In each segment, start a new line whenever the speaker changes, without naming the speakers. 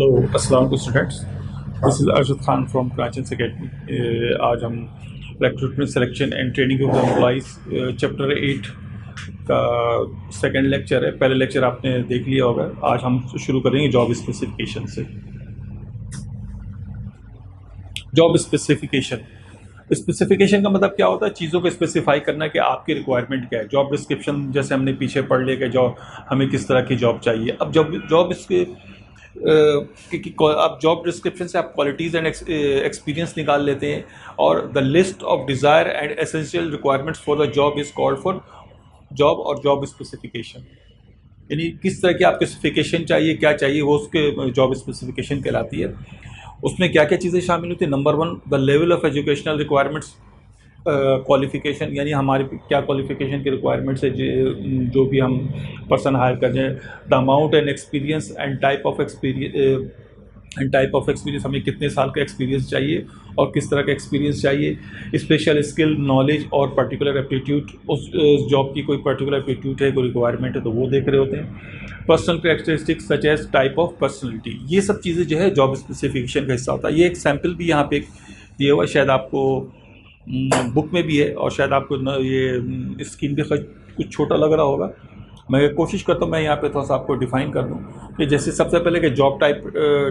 Hello अस्सलाम वालेकुम students, this is Arshad Khan from क्राचेंस एकेडमी। आज हम recruitment selection and training of the employees chapter 8 का सेकंड लेक्चर है। पहले लेक्चर आपने देख लिया होगा। आज हम शुरू करेंगे जॉब स्पेसिफिकेशन से। जॉब स्पेसिफिकेशन का मतलब क्या होता है? चीज़ों को स्पेसिफाई करना कि आपकी रिक्वायरमेंट क्या है। जॉब डिस्क्रिप्शन जैसे हमने पीछे पढ़ लिया कि जॉब हमें किस तरह की जॉब चाहिए। अब जॉब इसके आप जॉब डिस्क्रिप्शन से आप क्वालिटीज़ एंड एक्सपीरियंस निकाल लेते हैं, और the list of desire and essential requirements for the job is called for job और जॉब स्पेसिफिकेशन। यानी किस तरह की आपके स्पेसिफिकेशन चाहिए, क्या चाहिए, वो उसके जॉब स्पेसिफिकेशन कहलाती है। उसमें क्या क्या चीज़ें शामिल होती है? Number 1, the level of educational requirements, qualification, यानी हमारी क्या क्वालिफ़िकेशन की रिक्वायरमेंट्स है जो भी हम पर्सन हायर कर रहे हैं। The amount and experience and type of experience, हमें कितने साल का एक्सपीरियंस चाहिए और किस तरह का एक्सपीरियंस चाहिए। स्पेशल स्किल, नॉलेज और पर्टिकुलर एप्टीट्यूड, उस जॉब की कोई पर्टिकुलर एप्टीट्यूड है, कोई रिक्वायरमेंट है, तो वो देख रहे होते हैं। Personal characteristics such as type of personality, ये सब चीज़ें जो है जॉब स्पेसिफिकेशन का हिस्सा होता है। ये एक सैम्पल भी यहाँ पे दिया हुआ है, शायद आपको बुक में भी है और शायद आपको ये स्क्रीन पे कुछ छोटा लग रहा होगा। मैं कोशिश करता हूँ मैं यहाँ पे थोड़ा सा आपको डिफाइन कर दूँ कि जैसे सबसे पहले कि जॉब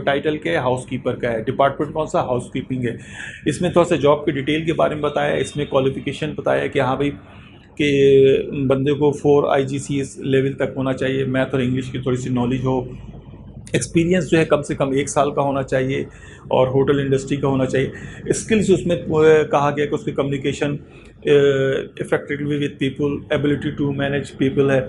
टाइटल क्या है, हाउसकीपर का है, डिपार्टमेंट कौन सा, हाउसकीपिंग है। इसमें थोड़ा सा जॉब की डिटेल के बारे में बताया, इसमें क्वालिफिकेशन बताया कि हाँ भाई कि बंदे को 4 IGCS लेवल तक होना चाहिए, मैथ और इंग्लिश की थोड़ी सी नॉलेज हो। एक्सपीरियंस जो है कम से कम 1 साल का होना चाहिए और होटल इंडस्ट्री का होना चाहिए। स्किल्स उसमें कहा गया कि उसकी communication effectively with people, ability to manage people है।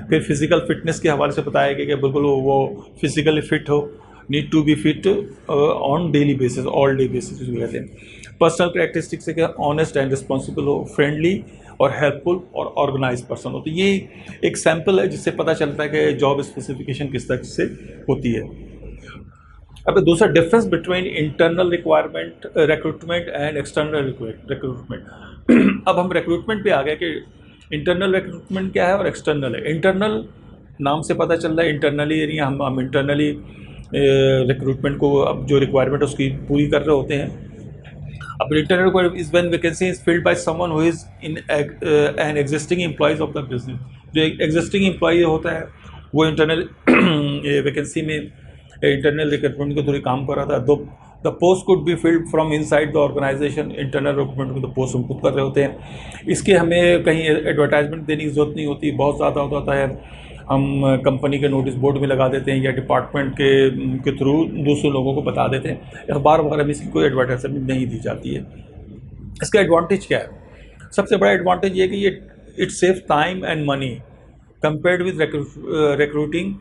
फिर फिजिकल फिटनेस के हवाले से बताया गया कि बिल्कुल वो फिजिकली फिट हो, need to be fit on daily basis, all day basis जिसको कहते हैं। पर्सनल कैरेक्टरिस्टिक्स है कि ऑनेस्ट एंड रिस्पॉन्सिबल हो, फ्रेंडली और हेल्पफुल और ऑर्गेनाइज पर्सन हो। तो ये एक सैम्पल है जिससे पता चलता है कि जॉब स्पेसिफिकेशन किस तरह से होती है। अब दूसरा difference between internal requirement recruitment and external recruitment. अब हम रिक्रूटमेंट पे आ गए कि इंटरनल रिक्रूटमेंट क्या है और एक्सटर्नल है। इंटरनल नाम से पता चल रहा है, इंटरनली यानी हम इंटरनली रिक्रूटमेंट को अब जो रिक्वायरमेंट उसकी पूरी कर रहे होते हैं। अब internal requirement is when vacancy is filled by someone who is in an existing employees of the business. जो एग्जिस्टिंग एम्प्लॉय होता है वो इंटरनल वैकेंसी में इंटरनल रिक्रूटमेंट के थ्रू काम कर रहा था। The post could be filled from inside the organisation. Internal recruitment में तो पोस्ट हम खुद कर रहे होते हैं, इसके हमें कहीं एडवर्टाइजमेंट देने की जरूरत नहीं होती। बहुत ज़्यादा होता है, हम कंपनी के नोटिस बोर्ड में लगा देते हैं या डिपार्टमेंट के थ्रू दूसरे लोगों को बता देते हैं। अखबार वगैरह में इसकी कोई एडवर्टाइजमेंट नहीं दी जाती है। इसका एडवांटेज क्या है? सबसे बड़ा एडवांटेज ये कि ये it save time and money compared with recruiting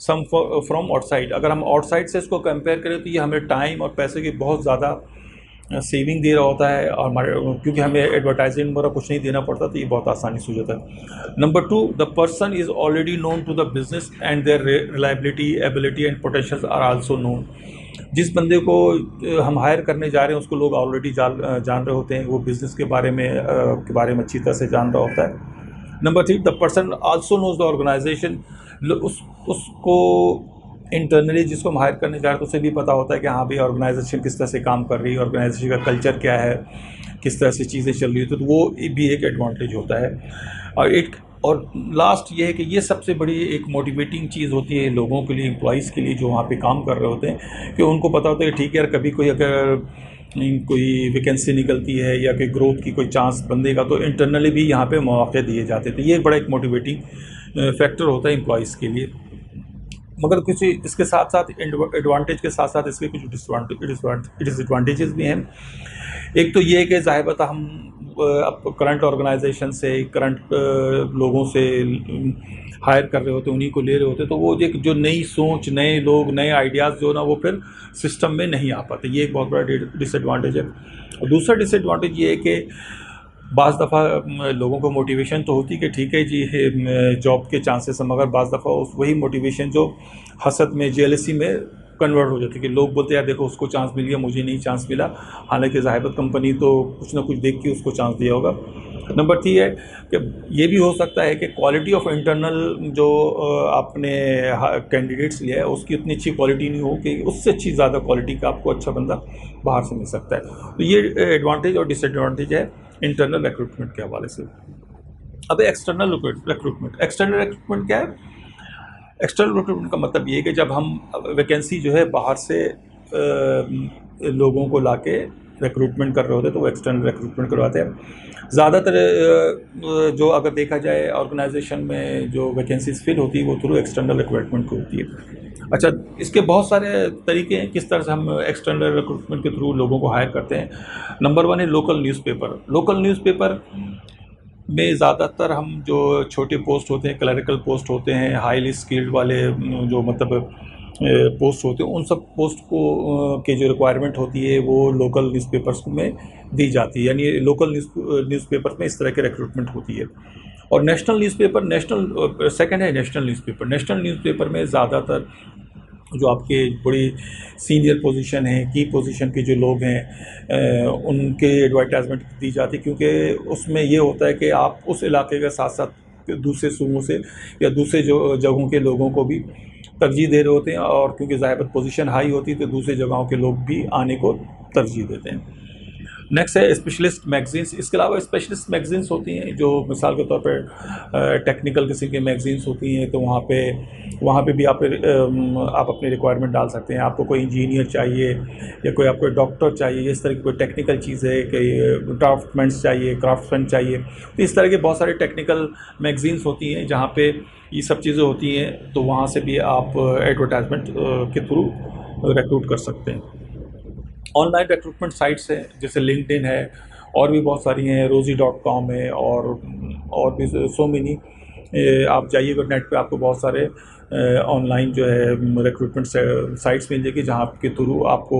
some from outside. अगर हम आउटसाइड से इसको कंपेयर करें तो ये हमें टाइम और पैसे की बहुत ज़्यादा सेविंग दे रहा होता है, और हमारे क्योंकि हमें एडवर्टाइजमेंट वगैरह कुछ नहीं देना पड़ता, तो ये बहुत आसानी से हो जाता है। Number 2, the person is already known to the business and their reliability, ability and potential are also known. जिस बंदे को हम हायर करने जा रहे हैं उसको लोग ऑलरेडी जान रहे होते हैं, वो बिज़नेस के बारे में अच्छी तरह से जान रहा होता है। Number 3, the person also knows the organisation. उसको इंटरनली जिसको हम हायर करने जा रहे हैं तो उसे भी पता होता है कि हाँ भाई ऑर्गेनाइजेशन किस तरह से काम कर रही है, ऑर्गेनाइजेशन का कल्चर क्या है, किस तरह से चीज़ें चल रही है, तो वो भी एक एडवांटेज होता है। और लास्ट ये है कि ये सबसे बड़ी एक मोटिवेटिंग चीज़ होती है लोगों के लिए, एम्प्लॉइज़ के लिए जो वहाँ पे काम कर रहे होते हैं, कि उनको पता होता है कि ठीक है यार, कभी कोई अगर कोई वैकेंसी निकलती है या कोई ग्रोथ की कोई चांस बंदे का, तो इंटरनली भी यहाँ पे मौके दिए जाते हैं। तो ये बड़ा एक मोटिवेटिंग फैक्टर होता है एम्प्लॉइज़ के लिए। मगर कुछ इसके साथ साथ एडवांटेज के साथ साथ इसके कुछ डिसएडवांटेजेस भी हैं। एक तो ये है कि ज़ाहिर बात हम अब करंट ऑर्गेनाइजेशन से, करंट लोगों से हायर कर रहे होते, उन्हीं को ले रहे होते, तो वो एक जो नई सोच, नए लोग, नए आइडियाज़ जो ना वो फिर सिस्टम में नहीं आ पाते। ये एक बहुत बड़ा डिसएडवांटेज है। और दूसरा डिसएडवांटेज ये है कि बाज़ दफ़ा लोगों को मोटिवेशन तो होती कि ठीक है जी जॉब के चांसेस हैं, मगर बाज़ दफ़ा वही मोटिवेशन जो हसद में, जेलसी में कन्वर्ट हो जाती है कि लोग बोलते हैं यार देखो उसको चांस मिल गया, मुझे नहीं चांस मिला। हालांकि ज़ाहिर कंपनी तो कुछ ना कुछ देख के उसको चांस दिया होगा। नंबर 3 है कि ये भी हो सकता है कि क्वालिटी ऑफ इंटरनल जो आपने कैंडिडेट्स लिया है उसकी उतनी अच्छी क्वालिटी नहीं हो कि उससे अच्छी ज़्यादा क्वालिटी का आपको अच्छा बंदा बाहर से मिल सकता है। तो ये एडवांटेज और डिसएडवांटेज है इंटरनल रिक्रूटमेंट के हवाले से। अब एक्सटर्नल रिक्रूटमेंट क्या है? एक्सटर्नल रिक्रूटमेंट का मतलब ये है कि जब हम वैकेंसी जो है बाहर से लोगों को लाके रिक्रूटमेंट कर रहे होते हैं तो वो एक्सटर्नल रिक्रूटमेंट करवाते हैं। ज़्यादातर जो अगर देखा जाए ऑर्गेनाइजेशन में जो वैकेंसीज फिल होती है वो थ्रू एक्सटर्नल रिक्रूटमेंट होती है। अच्छा, इसके बहुत सारे तरीके हैं किस तरह से हम एक्सटर्नल रिक्रूटमेंट के थ्रू लोगों को हायर करते हैं। नंबर 1 है लोकल न्यूज़पेपर में ज़्यादातर हम जो छोटे पोस्ट होते हैं, क्लरिकल पोस्ट होते हैं, हाईली स्किल्ड वाले जो मतलब पोस्ट होते हैं, उन सब पोस्ट को के जो रिक्वायरमेंट होती है वो लोकल न्यूज़पेपर्स में दी जाती है। यानी लोकल न्यूज़पेपर में इस तरह की रिक्रूटमेंट होती है। और सेकंड है नेशनल न्यूज़पेपर में ज़्यादातर जो आपके बड़ी सीनियर पोजीशन है, की पोजीशन के जो लोग हैं उनके एडवर्टाइजमेंट दी जाती है, क्योंकि उसमें ये होता है कि आप उस इलाके के साथ साथ दूसरे सूबों से या दूसरे जो जगहों के लोगों को भी तरजीह दे रहे होते हैं, और क्योंकि ज़ाहिर पोजीशन हाई होती है तो दूसरे जगहों के लोग भी आने को तरजीह देते हैं। नेक्स्ट है स्पेशलिस्ट मैगजीन्स। इसके अलावा स्पेशलिस्ट मैगजीन्स होती हैं जो मिसाल के तौर पर टेक्निकल किस्म की मैगजीन्स होती हैं, तो वहाँ पे भी आप अपनी रिक्वायरमेंट डाल सकते हैं। आपको कोई इंजीनियर चाहिए या कोई आपको डॉक्टर चाहिए, इस तरह की कोई टेक्निकल चीज़ है, कोई क्राफ्ट्समैन चाहिए, तो इस तरह के बहुत सारे टेक्निकल मैगजीन्स होती हैं जहाँ पे ये सब चीज़ें होती हैं, तो वहाँ से भी आप एडवर्टाइजमेंट के थ्रू रिक्रूट कर सकते हैं। ऑनलाइन रिक्रूटमेंट साइट्स हैं जैसे लिंक्डइन है, और भी बहुत सारी हैं, rosie.com है, और भी सो मेनी। आप जाइएगा नेट पे, आपको बहुत सारे ऑनलाइन जो है रिक्रूटमेंट साइट्स मिल जाएगी जहाँ के थ्रू आपको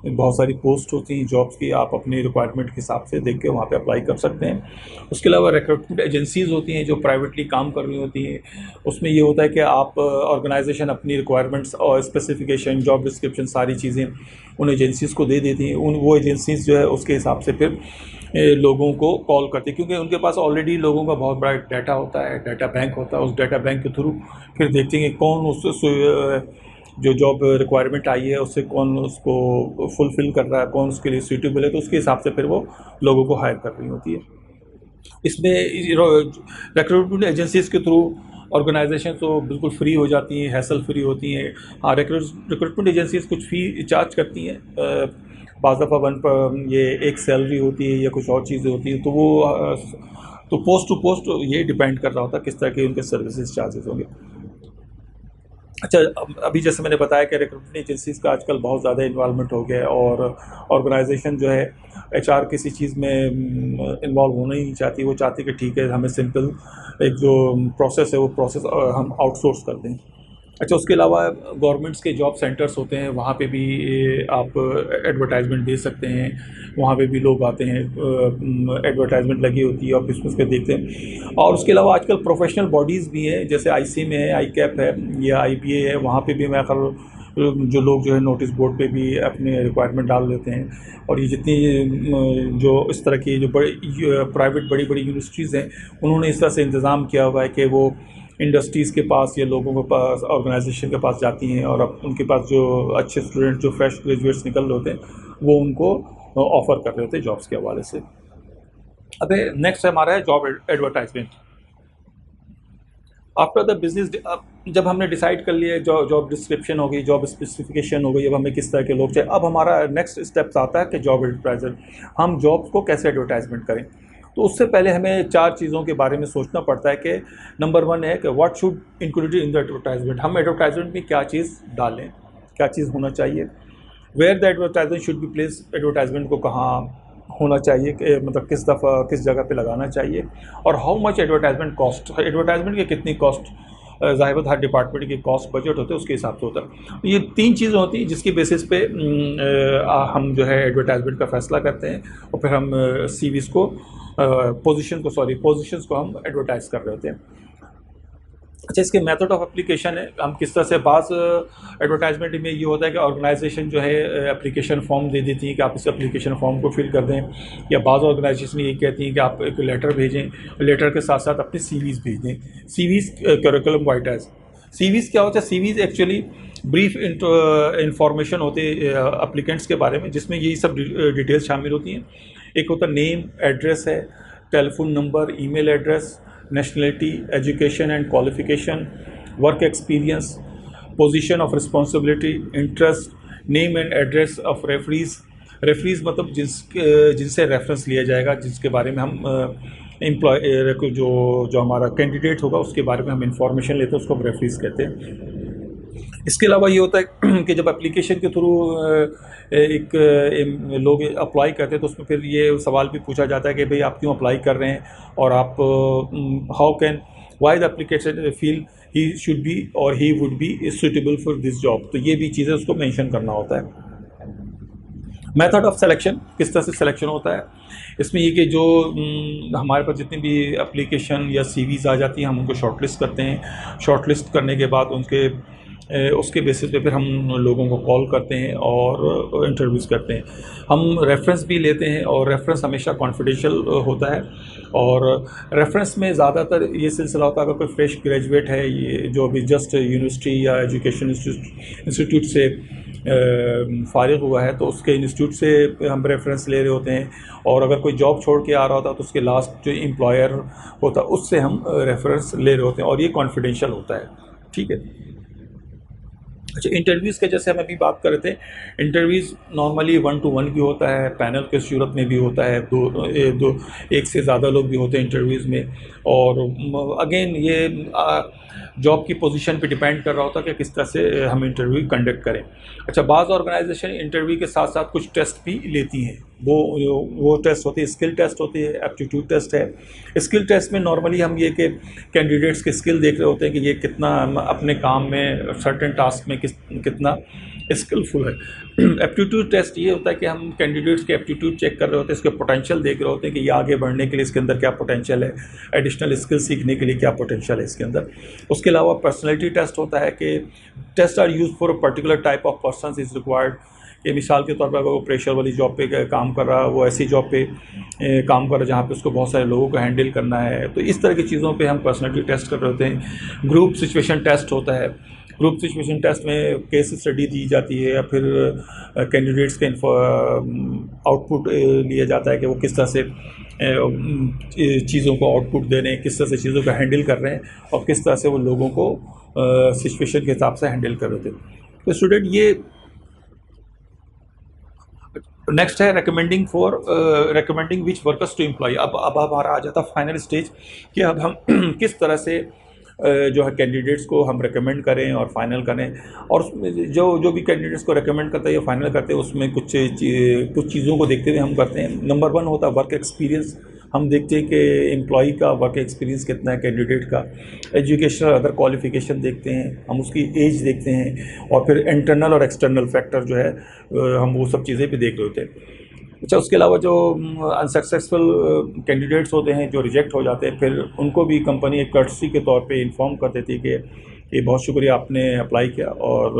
बहुत सारी पोस्ट होती हैं जॉब्स की, आप अपनी रिक्वायरमेंट के हिसाब से देख के वहाँ पे अप्लाई कर सकते हैं। उसके अलावा रिक्रूटमेंट एजेंसीज़ होती हैं जो प्राइवेटली काम कर रही होती हैं। उसमें ये होता है कि आप ऑर्गेनाइजेशन अपनी रिक्वायरमेंट्स और स्पेसिफिकेशन, जॉब डिस्क्रिप्शन, सारी चीज़ें उन एजेंसीज़ को दे देती हैं। वो एजेंसीज़ जो है उसके हिसाब से फिर लोगों को कॉल करती है, क्योंकि उनके पास ऑलरेडी लोगों का बहुत बड़ा डाटा होता है, डाटा बैंक होता है। उस डाटा बैंक के थ्रू फिर देखते हैं कि कौन उस जो जॉब रिक्वायरमेंट आई है उससे कौन उसको फुलफ़िल कर रहा है, कौन उसके लिए सूटेबल है, तो उसके हिसाब से फिर वो लोगों को हायर कर रही होती है। इसमें रिक्रूटमेंट एजेंसीज़ के थ्रू ऑर्गेनाइजेशन तो बिल्कुल फ्री हो जाती हैं, हैसल फ्री होती हैं। हाँ, रिक्रूटमेंट एजेंसीज़ कुछ फ़ी चार्ज करती हैं। बाज़ दफ़ा ये एक सैलरी होती है या कुछ और चीज़ें होती हैं, तो वो तो पोस्ट टू पोस्ट ये डिपेंड कर रहा होता है किस तरह के उनके सर्विसेज चार्जेस होंगे। अच्छा, अभी जैसे मैंने बताया कि रिक्रूटमेंट एजेंसीज़ का आजकल बहुत ज़्यादा इन्वॉल्वमेंट हो गया है, और ऑर्गेनाइजेशन जो है एचआर किसी चीज़ में इन्वॉल्व होना ही नहीं चाहती। वो चाहती कि ठीक है, हमें सिंपल एक जो प्रोसेस है वो प्रोसेस हम आउटसोर्स कर दें। अच्छा, उसके अलावा गवर्नमेंट्स के जॉब सेंटर्स होते हैं, वहाँ पे भी आप एडवर्टाइजमेंट दे सकते हैं। वहाँ पे भी लोग आते हैं, एडवर्टाइजमेंट लगी होती है, ऑफिस में उसके देखते हैं। और उसके अलावा आजकल प्रोफेशनल बॉडीज़ भी हैं, जैसे आईसी में है, आईकैप है या आईबीए है, वहाँ पे भी मैं जो लोग जो है नोटिस बोर्ड पे भी अपने रिक्वायरमेंट डाल देते हैं। और ये जितनी जो इस तरह की जो प्राइवेट बड़ी बड़ी यूनिवर्सिटीज़ हैं, उन्होंने इस तरह से इंतज़ाम किया हुआ है कि वो इंडस्ट्रीज़ के पास या लोगों के पास, ऑर्गेनाइजेशन के पास जाती हैं, और अब उनके पास जो अच्छे स्टूडेंट जो फ्रेश ग्रेजुएट्स निकल रहे होते हैं वो उनको ऑफ़र कर रहे होते हैं जॉब्स के हवाले से। अब नेक्स्ट हमारा है job advertisement. After the business, जब हमने डिसाइड कर लिया जॉब डिस्क्रिप्शन हो गई, जॉब स्पेसिफिकेशन हो गई, अब हमें किस तरह के लोग चाहिए, अब हमारा नेक्स्ट स्टेप्स आता है कि जॉब एडवर्टाइजर, हम जॉब्स को कैसे एडवर्टाइजमेंट करें। तो उससे पहले हमें 4 चीज़ों के बारे में सोचना पड़ता है कि नंबर 1 है कि what should included in the advertisement. हम एडवर्टाइजमेंट में क्या चीज़ डालें, क्या चीज़ होना चाहिए। Where the advertisement should be place, advertisement को कहाँ होना चाहिए, मतलब किस जगह पे लगाना चाहिए। और how much advertisement cost, advertisement की कितनी कॉस्ट, ज़ाहिर बात हर डिपार्टमेंट के कॉस्ट बजट होते हैं उसके हिसाब से होता है। तो ये 3 चीज़ें होती हैं जिसकी बेसिस पे हम जो है एडवर्टाइजमेंट का फ़ैसला करते हैं, और फिर हम सीवीज़ को पोजीशंस को हम एडवर्टाइज़ कर रहे होते हैं। अच्छा, इसके मेथड ऑफ एप्लीकेशन है, हम किस तरह से बाज़ एडवर्टाइजमेंट में ये होता है कि ऑर्गेनाइजेशन जो है एप्लीकेशन फॉर्म दे देती है कि आप इस एप्लीकेशन फॉर्म को फिल कर दें, या बाज़ ऑर्गेनाइजेशन ये कहती हैं कि आप एक लेटर भेजें, लेटर के साथ साथ अपनी सीवीज़ भेज दें। सीवीज़ करिकुलम वाइटाज़, सीवीज़ क्या होता है? सीवीज़ एक्चुअली ब्रीफ इंफॉर्मेशन होते एप्लीकेंट्स के बारे में, जिसमें यही सब डिटेल्स शामिल होती हैं। एक होता नेम, एड्रेस है, telephone number, email address, nationality, education and qualification, work experience, position of responsibility, interest, name and address of referees। Referees मतलब जिनसे रेफरेंस लिया जाएगा, जिसके बारे में हम एम्प्लॉय जो हमारा कैंडिडेट होगा उसके बारे में हम इंफॉर्मेशन लेते हैं, उसको हम रेफरीज कहते हैं। इसके अलावा ये होता है कि जब एप्लीकेशन के थ्रू लोग अप्लाई करते हैं तो उसमें फिर ये सवाल भी पूछा जाता है कि भाई आप क्यों अप्लाई कर रहे हैं, और आप how can why the application feel he should be और he would be suitable for this job. तो ये भी चीज़ें उसको मेंशन करना होता है। मेथड ऑफ सिलेक्शन, किस तरह से सिलेक्शन होता है इसमें ये कि जो हमारे पास जितनी भी एप्लीकेशन या सीवीज़ आ जाती हैं हम उनको शॉर्टलिस्ट करते हैं। शॉर्टलिस्ट करने के बाद उसके बेसिस पे फिर हम लोगों को कॉल करते हैं और इंटरव्यूज़ करते हैं। हम रेफरेंस भी लेते हैं और रेफरेंस हमेशा कॉन्फिडेंशियल होता है। और रेफरेंस में ज़्यादातर ये सिलसिला होता है अगर कोई फ्रेश ग्रेजुएट है, ये जो अभी जस्ट यूनिवर्सिटी या एजुकेशन इंस्टीट्यूट से फारिग हुआ है, तो उसके इंस्टीट्यूट से हम रेफरेंस ले रहे होते हैं। और अगर कोई जॉब छोड़ के आ रहा होता है तो उसके लास्ट जो एम्प्लॉयर होता है उससे हम रेफरेंस ले रहे होते हैं, और ये कॉन्फिडेंशियल होता है। ठीक है। अच्छा, इंटरव्यूज़ के जैसे हम अभी बात कर रहे थे, इंटरव्यूज़ नॉर्मली 1 to 1 भी होता है, पैनल के सूरत में भी होता है, दो एक से ज़्यादा लोग भी होते हैं इंटरव्यूज़ में। और अगेन ये जॉब की पोजीशन पे डिपेंड कर रहा होता है कि किस तरह से हम इंटरव्यू कंडक्ट करें। अच्छा, बाज़ ऑर्गेनाइजेशन इंटरव्यू के साथ साथ कुछ टेस्ट भी लेती हैं। वो टेस्ट होती है, स्किल टेस्ट होती है, एप्टीट्यूड टेस्ट है। स्किल टेस्ट में नॉर्मली हम ये कि कैंडिडेट्स के स्किल देख रहे होते हैं कि ये कितना अपने काम में सर्टेन टास्क में कितना स्किलफुल है। एप्टीट्यूड टेस्ट ये होता है कि हम कैंडिडेट्स के एप्टीट्यूड चेक कर रहे होते हैं, इसके पोटेंशियल देख रहे होते हैं कि ये आगे बढ़ने के लिए इसके अंदर क्या पोटेंशियल है, एडिशनल स्किल सीखने के लिए क्या पोटेंशियल है इसके अंदर। उसके अलावा पर्सनैलिटी टेस्ट होता है कि test are use for a particular type of person is required. कि मिसाल के तौर पर अगर वो प्रेशर वाली जॉब पे काम कर रहा है, वो ऐसी जॉब पे काम कर रहा है जहाँ पे उसको बहुत सारे लोगों को हैंडल करना है, तो इस तरह की चीज़ों पे हम पर्सनैलिटी टेस्ट कर रहे होते हैं। ग्रुप सिचुएशन टेस्ट होता है। ग्रुप सिचुएशन टेस्ट में केस स्टडी दी जाती है या फिर कैंडिडेट्स के आउटपुट लिया जाता है कि वो किस तरह से चीज़ों को आउटपुट दे रहे हैं, किस तरह से चीज़ों को हैंडल कर रहे हैं और किस तरह से वो लोगों को सिचुएशन के हिसाब से हैंडल कर रहे थे। तो स्टूडेंट, ये नेक्स्ट है recommending which workers to employ. अब हमारा आ जाता फाइनल स्टेज कि अब हम किस तरह से जो है कैंडिडेट्स को हम रेकमेंड करें और फाइनल करें। और जो भी कैंडिडेट्स को रेकमेंड करते हैं या फाइनल करते हैं उसमें कुछ चीज़ों को देखते हुए हम करते हैं। नंबर 1 होता है वर्क एक्सपीरियंस। हम देखते हैं कि एम्प्लॉई का वर्क एक्सपीरियंस कितना है, कैंडिडेट का। एजुकेशन और अदर क्वालिफिकेशन देखते हैं, हम उसकी एज देखते हैं, और फिर इंटरनल और एक्सटर्नल फैक्टर जो है हम वो सब चीज़ें भी देख रहे होते हैं। अच्छा, उसके अलावा जो अनसक्सेसफुल कैंडिडेट्स होते हैं, जो रिजेक्ट हो जाते हैं, फिर उनको भी कंपनी एक कर्टसी के तौर पे इन्फॉर्म कर देती है कि ये बहुत शुक्रिया आपने अप्लाई किया और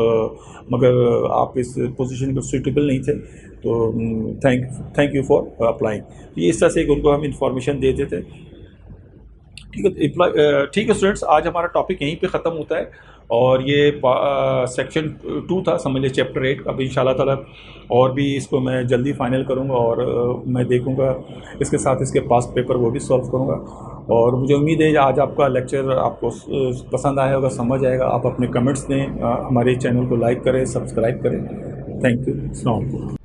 मगर आप इस पोजीशन पर सूटेबल नहीं थे, तो थैंक यू फॉर अप्लाइंग। ये इस तरह से उनको हम इंफॉर्मेशन दे देते हैं। ठीक है स्टूडेंट्स, आज हमारा टॉपिक यहीं पे ख़त्म होता है और ये सेक्शन 2 था, समझ लीजिए चैप्टर 8। अब इंशाल्लाह ताला और भी इसको मैं जल्दी फाइनल करूँगा और मैं देखूँगा इसके साथ इसके पास्ट पेपर वो भी सॉल्व करूँगा। और मुझे उम्मीद है आज आपका लेक्चर आपको पसंद आया होगा, समझ आएगा। आप अपने कमेंट्स दें, हमारे चैनल को लाइक करें, सब्सक्राइब करें। Thank you. अस्सलाम वालेकुम।